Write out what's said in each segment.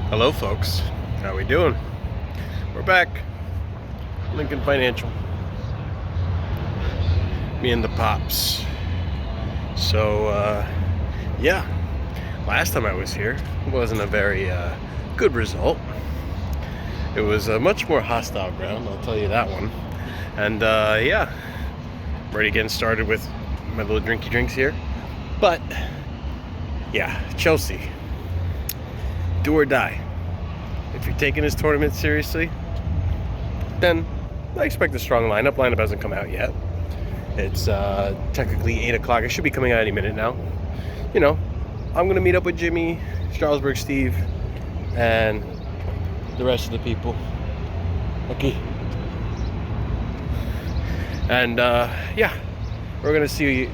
Hello folks, how we doing? We're back. Lincoln Financial. Me and the Pops. So yeah, last time I was here wasn't a very good result. It was a much more hostile ground, I'll tell you that one. And yeah, I'm already getting started with my little drinky drinks here. But yeah, Chelsea, do or die. If you're taking this tournament seriously, then I expect a strong lineup. Lineup hasn't come out yet. It's technically 8 o'clock. It should be coming out any minute now. You know, I'm going to meet up with Jimmy, Strasburg Steve, and the rest of the people. Okay. And yeah, we're going to see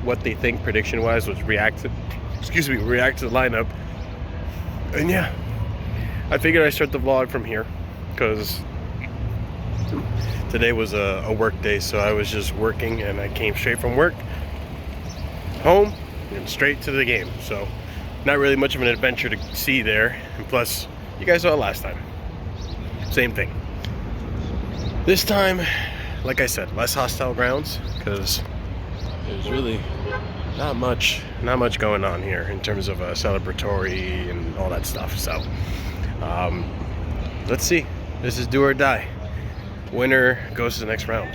what they think prediction-wise, react to the lineup. And yeah, I figured I'd start the vlog from here because today was a work day, so I was just working and I came straight from work home and straight to the game. So not really much of an adventure to see there. And plus, you guys saw it last time. Same thing. This time, like I said, less hostile grounds because there's really not much going on here in terms of celebratory and all that stuff. So let's see. This is do or die. Winner goes to the next round,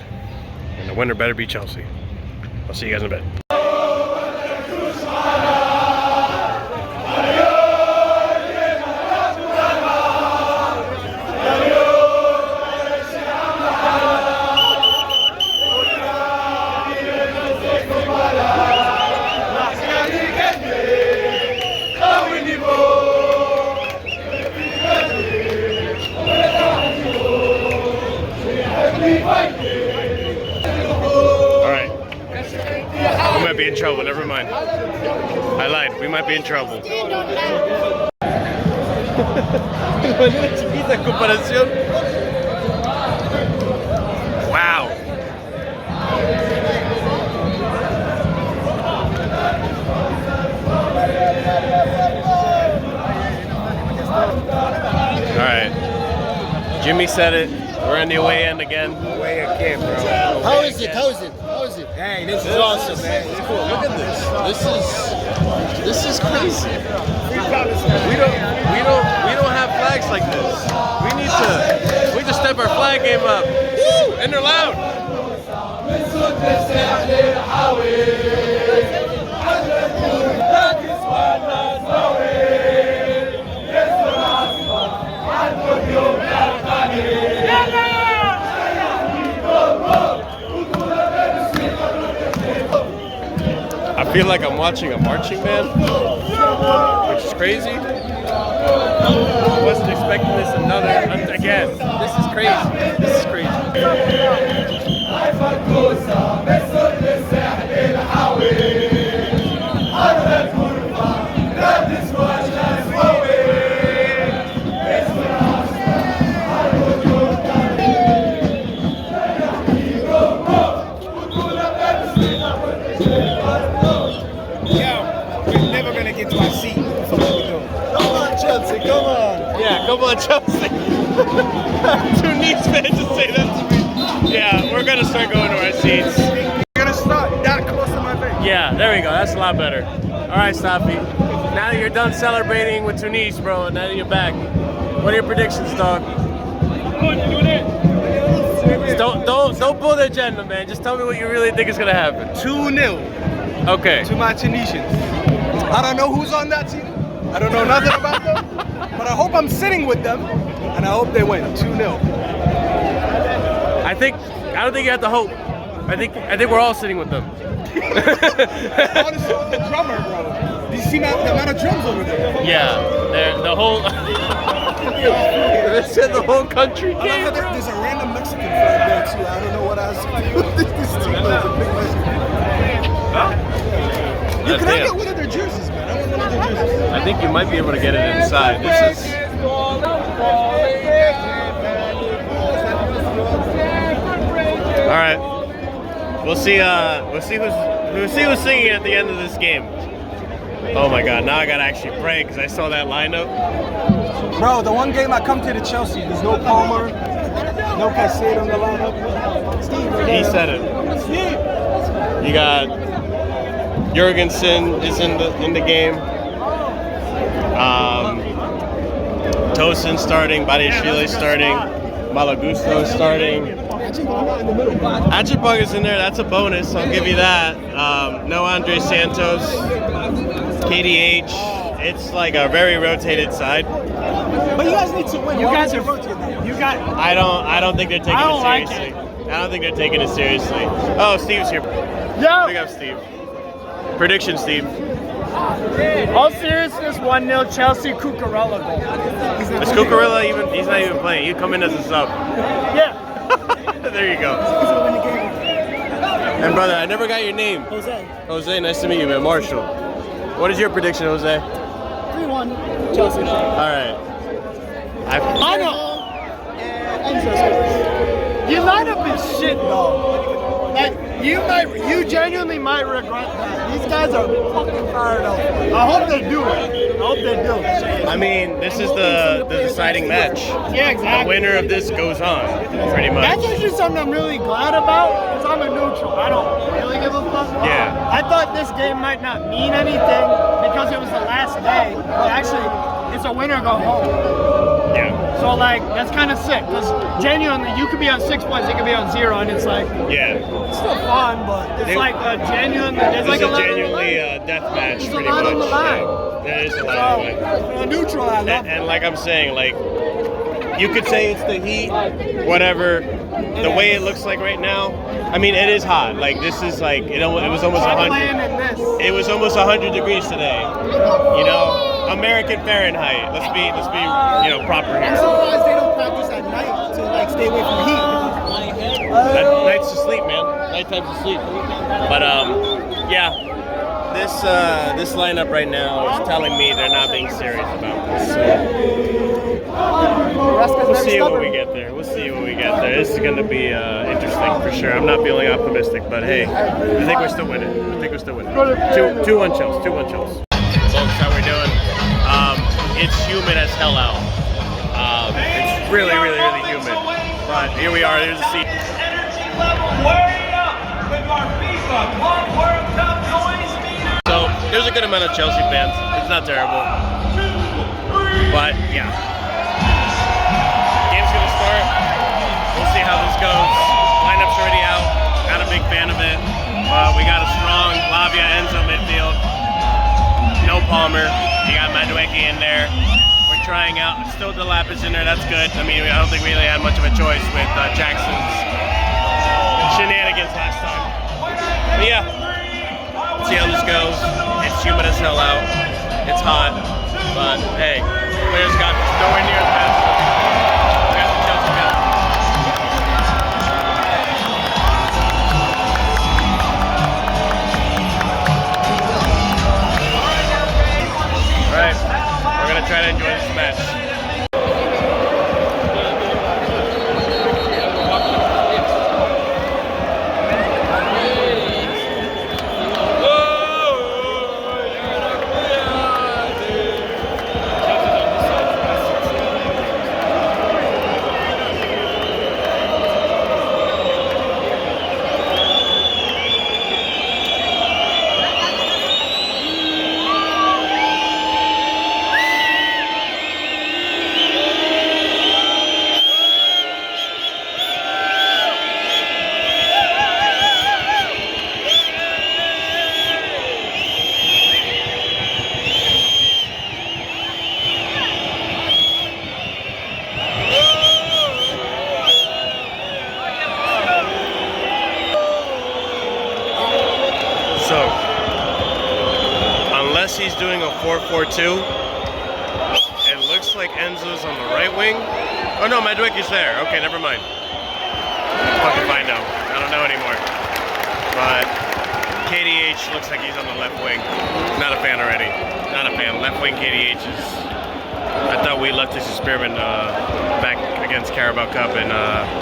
and the winner better be Chelsea. I'll see you guys in a bit. We might be in trouble, never mind. I lied, we might be in trouble. Wow. Alright. Jimmy said it. We're on the away end again. Away again, bro. How is it? Hey, this is awesome, man. Look at this. This is crazy. We don't have flags like this. We need to step our flag game up. Woo! And they're loud. I feel like I'm watching a marching band, which is crazy. I wasn't expecting this again. This is crazy. This is crazy. Come on, Chelsea. Tunis fans just say that to me. Yeah, we're gonna start going to our seats. You're gonna stop that close to my face. Yeah, there we go. That's a lot better. All right, Staffy. Now that you're done celebrating with Tunis, bro, and now that you're back, what are your predictions, dog? Don't pull the agenda, man. Just tell me what you really think is gonna happen. 2-0. Okay. To my Tunisians. I don't know who's on that team. I don't know nothing about them. But I hope I'm sitting with them, and I hope they win 2-0. I don't think you have to hope. I think we're all sitting with them. Honestly, the drummer, bro. Do you see the amount of drums over there? Yeah, the whole. They said the whole country came. There's a random Mexican flag there too. I don't know what has to do with this team. There's a big Mexican. Can I get one of their jerseys, man? I want one of their jerseys. I think you might be able to get it inside. This is. All right. We'll see who's singing at the end of this game. Oh my God, now I gotta actually pray because I saw that lineup. Bro, the one game I come to Chelsea, there's no Palmer, no Caicedo in the lineup. He said it. You got Jurgensen is in the game. Tosin starting, Badiashile starting, Malagusto starting. Achibug is in there, that's a bonus, I'll give you that. No Andre Santos, KDH. It's like a very rotated side. But you guys need to win. You guys are rotated. I don't think they're taking it seriously. I don't think they're taking it seriously. Oh, Steve's here. Yeah. Big up, Steve. Prediction, Steve. All seriousness, 1-0 Chelsea. Cucurella goal. Is Cucurella even? He's not even playing. You come in as a sub. Yeah. There you go. And brother, I never got your name. Jose. Jose, nice to meet you, man. Marshall. What is your prediction, Jose? 3-1 Chelsea. All right. I know. Your lineup is shit though. Like you genuinely might regret that. These guys are fucking fired up. I hope they do it. I mean, this is the deciding match. Yeah, exactly. The winner of this goes on, pretty much. That's actually something I'm really glad about, because I'm a neutral. I don't really give a fuck. Yeah. I thought this game might not mean anything because it was the last day, but actually, it's a winner go home. Yeah. So like, that's kind of sick, because genuinely, you could be on 6 points, you could be on 0, and it's like, Yeah. it's still fun, but it's like a genuine, there's like a lot genuinely on the line. death match, There's pretty a lot much. on the line. Yeah. There is a lot So, on the line. for a neutral, I love it. And like I'm saying, like, you could say it's the heat, whatever. The way it looks like right now, I mean, it is hot. Like, this is like, it was almost I'm 100. playing in this. It was almost 100 degrees today. You know, American Fahrenheit. Let's be proper I'm here. surprised they don't practice at night to like stay away from heat. Night's to sleep, man. Nighttime's to sleep. But yeah. This lineup right now is telling me they're not being serious about this. So we'll see when we get there. This is going to be interesting for sure. I'm not feeling optimistic, but hey, I think we're still winning. 2-1 Chelsea. 2-1 Chelsea. Folks, how we doing? It's humid as hell out. It's really, really, really humid. But here we are. There's a seat. So there's a good amount of Chelsea fans. It's not terrible. But yeah. Game's gonna start. We'll see how this goes. Lineup's already out. Not a big fan of it. We got a strong Lavia Enzo midfield. No Palmer. You got Madueke in there. We're trying out. Still Delap is in there. That's good. I mean, I don't think we really had much of a choice with Jackson's shenanigans last time. But yeah. See how this goes. It's humid as hell out. It's hot. But hey, players got nowhere near the best. We got the Chelsea fans. Alright, we're gonna try to enjoy this match. So, unless he's doing a 4-4-2, it looks like Enzo's on the right wing. Oh no, Madueke's there. Okay, never mind. Fucking fine now. I don't know anymore. But KDH looks like he's on the left wing. Not a fan already. Not a fan. Left wing KDH is... I thought we left this experiment back against Carabao Cup in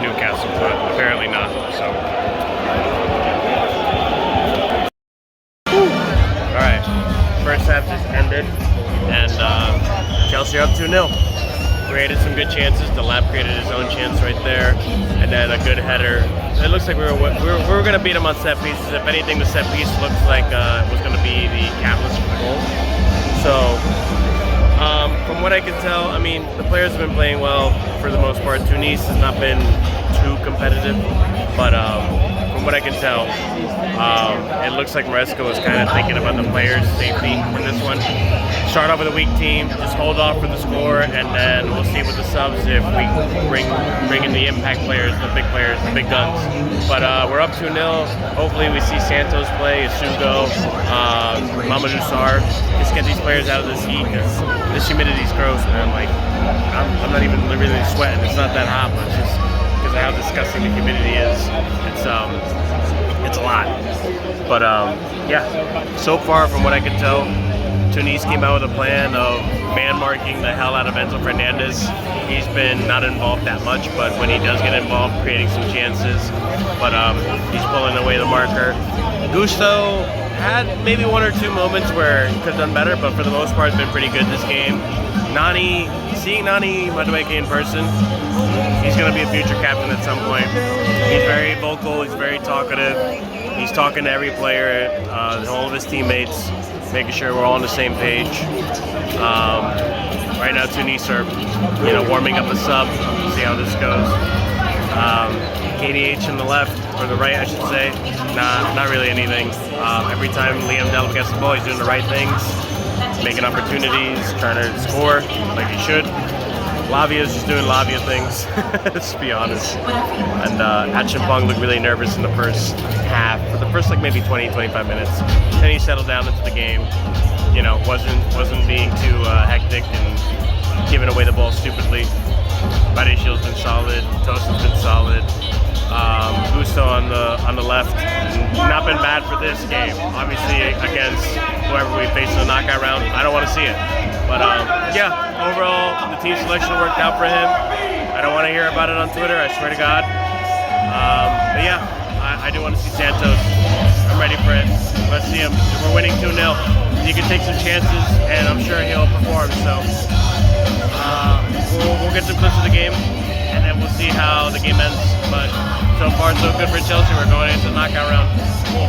Newcastle, but apparently not. So... first half just ended, and Chelsea are up 2-0. Created some good chances. Delap created his own chance right there, and then a good header. It looks like we were going to beat them on set pieces. If anything, the set piece looks like it was going to be the catalyst for the goal. So, from what I can tell, I mean, the players have been playing well for the most part. Tunis has not been too competitive, but from what I can tell, it looks like Maresco is kind of thinking about the players' safety in this one. Start off with a weak team, just hold off for the score, and then we'll see with the subs if we bring in the impact players, the big guns. But we're up 2-0. Hopefully we see Santos play, Isugo, Mamadou Sarr. Just get these players out of this heat, because this humidity's gross, man. Like, I'm not even really sweating. It's not that hot, but it's just because of how disgusting the humidity is. It's a lot. But yeah, so far from what I can tell, Tunis came out with a plan of man-marking the hell out of Enzo Fernandez. He's been not involved that much, but when he does get involved, creating some chances. But he's pulling away the marker. Gusto had maybe one or two moments where he could have done better, but for the most part, it's been pretty good this game. Nani, seeing Nani Madueke in person, he's going to be a future captain at some point. He's very vocal, he's very talkative. He's talking to every player, all of his teammates, making sure we're all on the same page. Right now, Tunis are, warming up a sub. See how this goes. KDH on the left, or the right, I should say. Nah, not really anything. Every time Liam Delap gets the ball, he's doing the right things, making opportunities, trying to score like he should. Lavia's just doing Lavia things, let's be honest. And Achimpong looked really nervous in the first half, for the first maybe 20-25 minutes. Then he settled down into the game. Wasn't being too hectic and giving away the ball stupidly. Badishil's been solid. Tosa's been solid. Gusto on the left, not been bad for this game. Obviously against whoever we face in the knockout round, I don't want to see it. But yeah, overall the team selection worked out for him. I don't want to hear about it on Twitter, I swear to God. But yeah, I do want to see Santos. I'm ready for it. Let's see him. We're winning 2-0. He can take some chances, and I'm sure he'll perform. So we'll get some clips of the game, and then we'll see how the game ends. But so far, so good for Chelsea. We're going into the knockout round. Cool.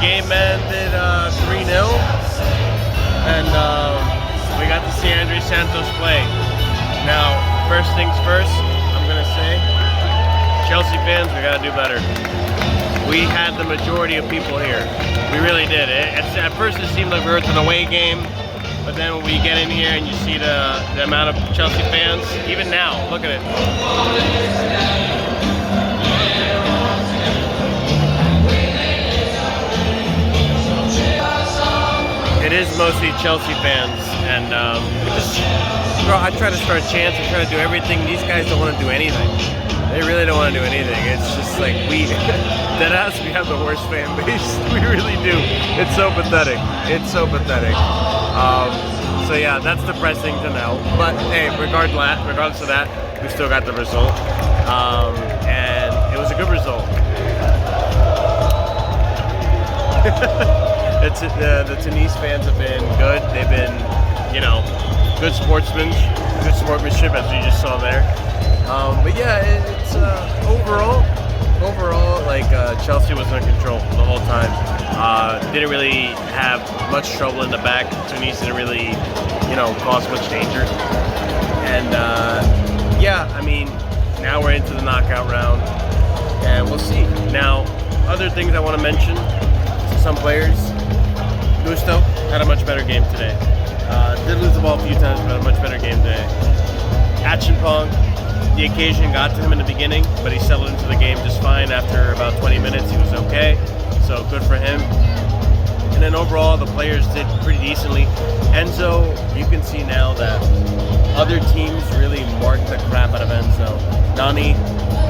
game ended 3-0, and we got to see Andre Santos play. Now, first things first, I'm gonna say, Chelsea fans, we gotta do better. We had the majority of people here. We really did. At first it seemed like we were at an away game, but then when we get in here and you see the amount of Chelsea fans, even now, look at it. It is mostly Chelsea fans, and I try to start chants, I try to do everything. These guys don't want to do anything. They really don't want to do anything. It's just like we have the worst fan base. We really do. It's so pathetic. It's so pathetic. So yeah, that's depressing to know. But hey, regardless of that, we still got the result, and it was a good result. The Tunis fans have been good. They've been, you know, good sportsmanship, as you just saw there. But yeah, it's overall, like Chelsea was in control the whole time. Didn't really have much trouble in the back. Tunis didn't really, you know, cause much danger. And yeah, I mean, now we're into the knockout round, and we'll see. Now, other things I want to mention to some players. Gusto had a much better game today. Did lose the ball a few times, but had a much better game today. Achimpong, the occasion got to him in the beginning, but he settled into the game just fine. After about 20 minutes, he was okay, so good for him. And then overall, the players did pretty decently. Enzo, you can see now that other teams really marked the crap out of Enzo. Nani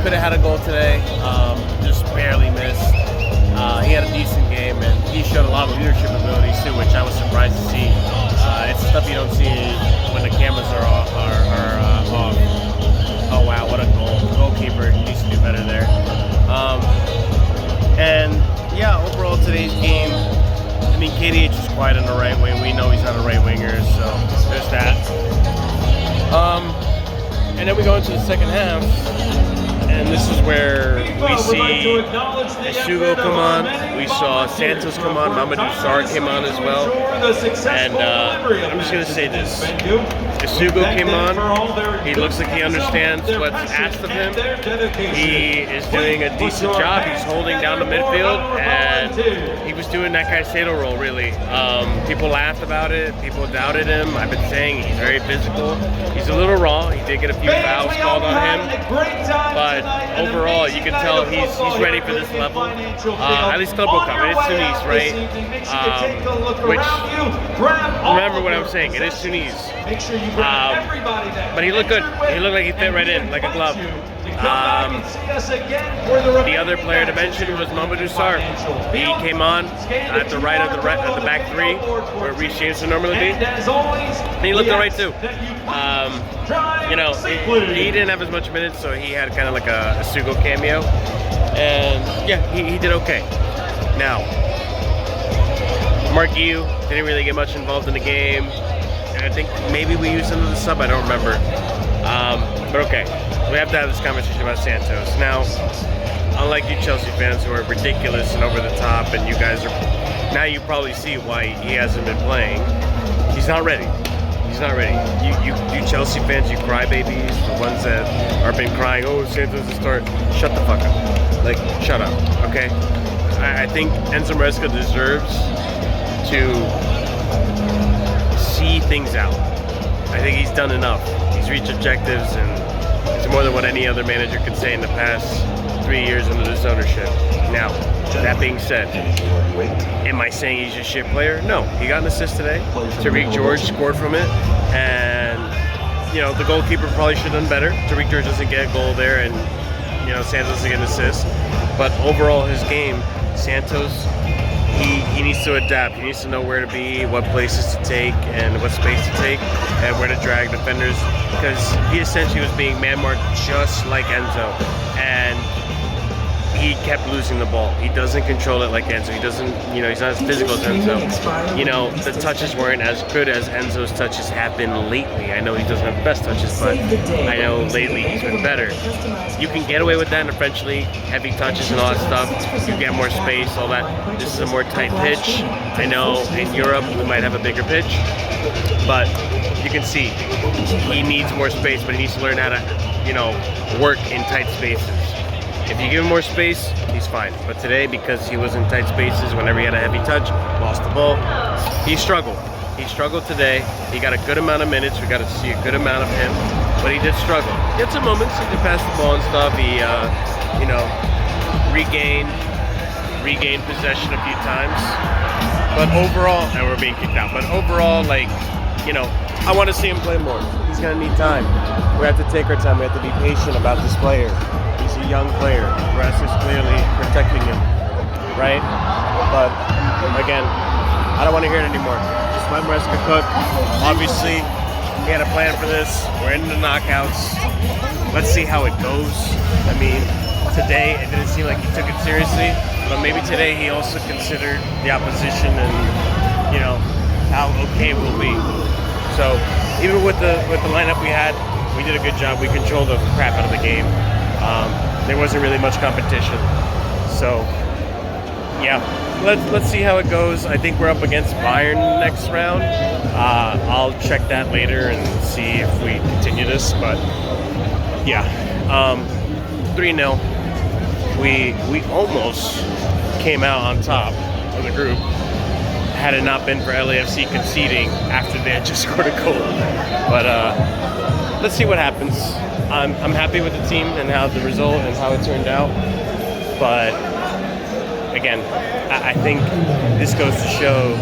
could have had a goal today, just barely missed. He had a decent game, and he showed a lot of leadership abilities too, which I was surprised to see. It's stuff you don't see when the cameras are off. Oh wow, what a goal! Goalkeeper needs to do better there. And yeah, overall today's game, I mean, KDH is quiet on the right wing. We know he's not a right winger, so there's that. And then we go into the second half, and this is where we see Isugo come on. We saw Santos come on. Mamadou Sarr came on as well. And I'm just going to say this. Isugo came on. He looks like he understands what's asked of him. He is doing a decent job. He's holding down the midfield, and he was doing that Caicedo role, really. People laughed about it. People doubted him. I've been saying he's very physical. He's a little raw. He did get a few fouls called on him. But overall, you can tell he's ready for this level. At least Club Cup. It is Tunis, right? Which, remember what I was saying, it is Tunis. But he looked good. He looked like he fit right in, like a glove. The other player to mention was Mamadou Sarr. He came on at the right of the back three, where Reece James would normally be. And he looked all right too. You know, he didn't have as much minutes, so he had kind of like a Sugo cameo. And yeah, he did okay. Now, Mark Yu didn't really get much involved in the game. And I think maybe we used him as a sub, I don't remember. But okay, we have to have this conversation about Santos. Now, unlike you Chelsea fans who are ridiculous and over the top, and you guys are, now you probably see why he hasn't been playing. He's not ready. He's not ready. You Chelsea fans, you crybabies, the ones that are been crying, oh, Santos to start, shut the fuck up. Like, shut up, okay? I think Enzo Maresca deserves to see things out. I think he's done enough. He's reached objectives, and it's more than what any other manager could say in the past 3 years under this ownership. Now, that being said, am I saying he's a shit player? No. He got an assist today. Tariq George scored from it, and you know, the goalkeeper probably should have done better. Tariq George doesn't get a goal there, and you know, Santos doesn't get an assist. But overall, his game, Santos, he needs to adapt. He needs to know where to be, what places to take, and what space to take, and where to drag defenders, because he essentially was being man-marked just like Enzo. And he kept losing the ball. He doesn't control it like Enzo. He doesn't, you know, he's not as physical as Enzo. You know, the touches weren't as good as Enzo's touches have been lately. I know he doesn't have the best touches, but I know lately he's been better. You can get away with that in a French league, heavy touches and all that stuff. You get more space, all that. This is a more tight pitch. I know in Europe we might have a bigger pitch, but you can see he needs more space, but he needs to learn how to, you know, work in tight spaces. If you give him more space, he's fine. But today, because he was in tight spaces, whenever he had a heavy touch, lost the ball, he struggled. He struggled today. He got a good amount of minutes. We got to see a good amount of him, but he did struggle. He had some moments. He did pass the ball and stuff. He, you know, regained possession a few times. But overall, and we're being kicked out. But overall, like, you know, I want to see him play more. He's gonna need time. We have to take our time. We have to be patient about this player. He's a young player. Russ is clearly protecting him, right? But again, I don't want to hear it anymore. Just let Maresca cook. Obviously, we had a plan for this. We're in the knockouts. Let's see how it goes. I mean, today it didn't seem like he took it seriously, but maybe today he also considered the opposition and, you know, how okay we'll be. So even with the lineup we had, we did a good job. We controlled the crap out of the game. There wasn't really much competition. So yeah, let's see how it goes. I think we're up against Bayern next round. I'll check that later and see if we continue this. But yeah, 3-0. We almost came out on top of the group had it not been for LAFC conceding after they had just scored a goal. But let's see what happens. I'm happy with the team and how the result and how it turned out. But again, I think this goes to show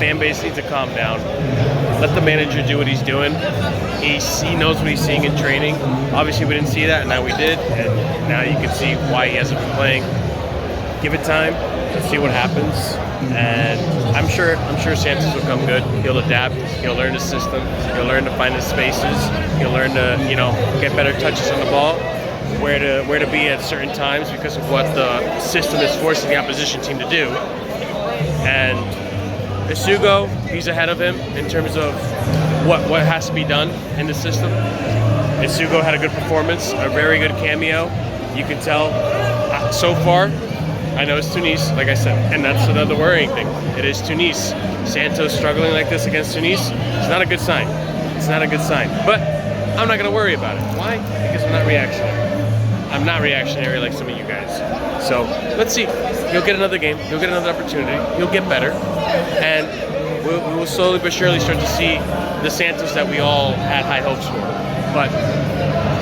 fan base needs to calm down. Let the manager do what he's doing. He knows what he's seeing in training. Obviously we didn't see that, and now we did, and now you can see why he hasn't been playing. Give it time. Let's see what happens. And I'm sure Santos will come good. He'll adapt. He'll learn the system. He'll learn to find his spaces. He'll learn to, you know, get better touches on the ball, where to be at certain times because of what the system is forcing the opposition team to do. And Isugo, he's ahead of him in terms of what has to be done in the system. Isugo had a good performance, a very good cameo. You can tell so far. I know it's Tunis, like I said, and that's another worrying thing. It is Tunis. Santos struggling like this against Tunis, it's not a good sign. It's not a good sign. But I'm not going to worry about it. Why? Because I'm not reactionary. I'm not reactionary like some of you guys. So let's see. He'll get another game. He'll get another opportunity. He'll get better. And we will slowly but surely start to see the Santos that we all had high hopes for. But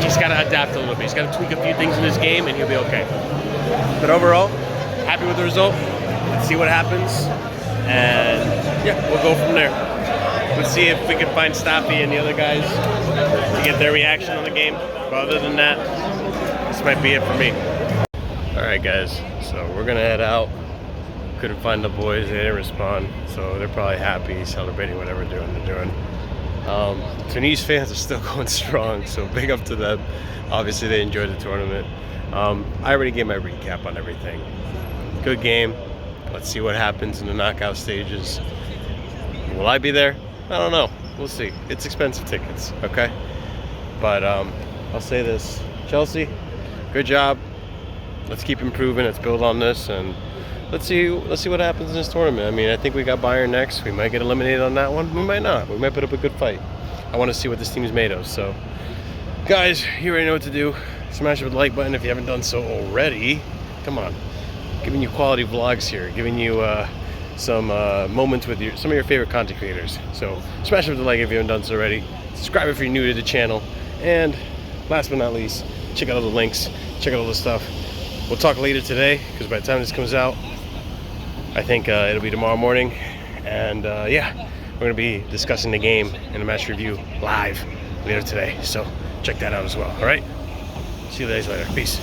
he's got to adapt a little bit. He's got to tweak a few things in his game, and he'll be okay. But overall, happy with the result. Let's see what happens. And yeah, we'll go from there. Let's see if we can find Staffy and the other guys to get their reaction on the game. But other than that, this might be it for me. Alright guys, so we're gonna head out. Couldn't find the boys, they didn't respond. So they're probably happy, celebrating whatever they're doing. Tunis fans are still going strong, so big up to them. Obviously they enjoyed the tournament. I already gave my recap on everything. Good game. Let's see what happens in the knockout stages. Will I be there? I don't know. We'll see. It's expensive tickets, okay? But I'll say this. Chelsea, good job. Let's keep improving. Let's build on this, and let's see what happens in this tournament. I mean, I think we got Bayern next. We might get eliminated on that one. We might not. We might put up a good fight. I want to see what this team is made of. So, guys, you already know what to do. Smash the like button if you haven't done so already. Come on. Giving you quality vlogs here. Giving you some moments with some of your favorite content creators. So, smash the like if you haven't done so already. Subscribe if you're new to the channel. And last but not least, check out all the links. Check out all the stuff. We'll talk later today, because by the time this comes out, I think it'll be tomorrow morning. And yeah, we're going to be discussing the game and the match review live later today. So check that out as well. All right? See you guys later. Peace.